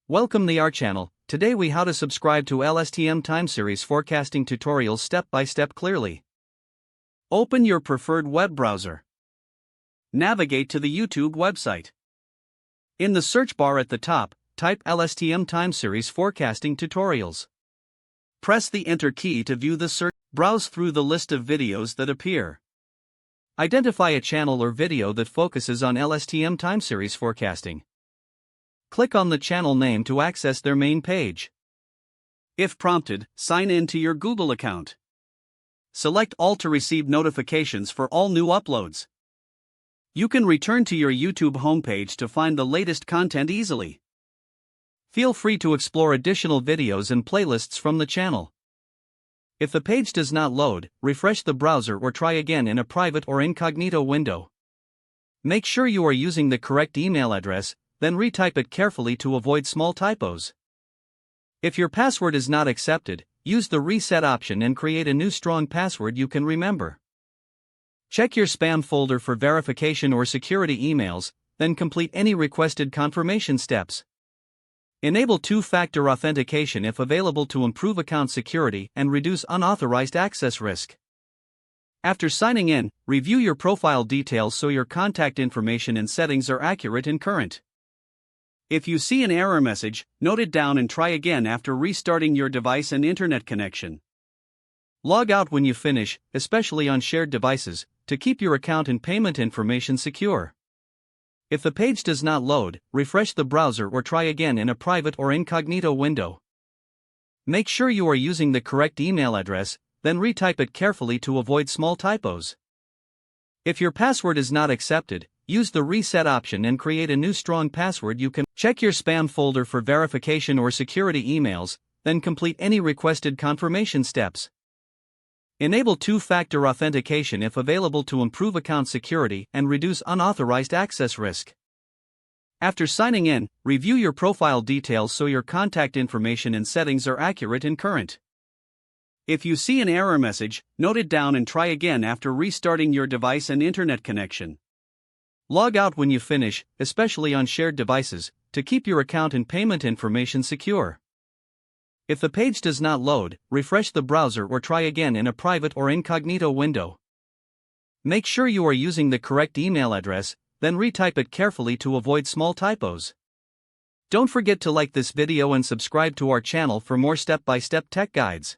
Welcome to our channel. Today we how to subscribe to LSTM time series forecasting tutorials step by step clearly. Open your preferred web browser. Navigate to the YouTube website. In the search bar at the top, type LSTM time series forecasting tutorials. Press the enter key to view the search. Browse through the list of videos that appear. Identify a channel or video that focuses on LSTM time series forecasting. Click on the channel name to access their main page. If prompted, sign in to your Google account. Select All to receive notifications for all new uploads. You can return to your YouTube homepage to find the latest content easily. Feel free to explore additional videos and playlists from the channel. If the page does not load, refresh the browser or try again in a private or incognito window. Make sure you are using the correct email address, then retype it carefully to avoid small typos. If your password is not accepted, use the reset option and create a new strong password you can remember. Check your spam folder for verification or security emails, then complete any requested confirmation steps. Enable two-factor authentication if available to improve account security and reduce unauthorized access risk. After signing in, review your profile details so your contact information and settings are accurate and current. If you see an error message, note it down and try again after restarting your device and internet connection. Log out when you finish, especially on shared devices, to keep your account and payment information secure. If the page does not load, refresh the browser or try again in a private or incognito window. Make sure you are using the correct email address, then retype it carefully to avoid small typos. If your password is not accepted, use the reset option and create a new strong password you can. Check your spam folder for verification or security emails, then complete any requested confirmation steps. Enable two-factor authentication if available to improve account security and reduce unauthorized access risk. After signing in, review your profile details so your contact information and settings are accurate and current. If you see an error message, note it down and try again after restarting your device and internet connection. Log out when you finish, especially on shared devices, to keep your account and payment information secure. If the page does not load, refresh the browser or try again in a private or incognito window. Make sure you are using the correct email address, then retype it carefully to avoid small typos. Don't forget to like this video and subscribe to our channel for more step-by-step tech guides.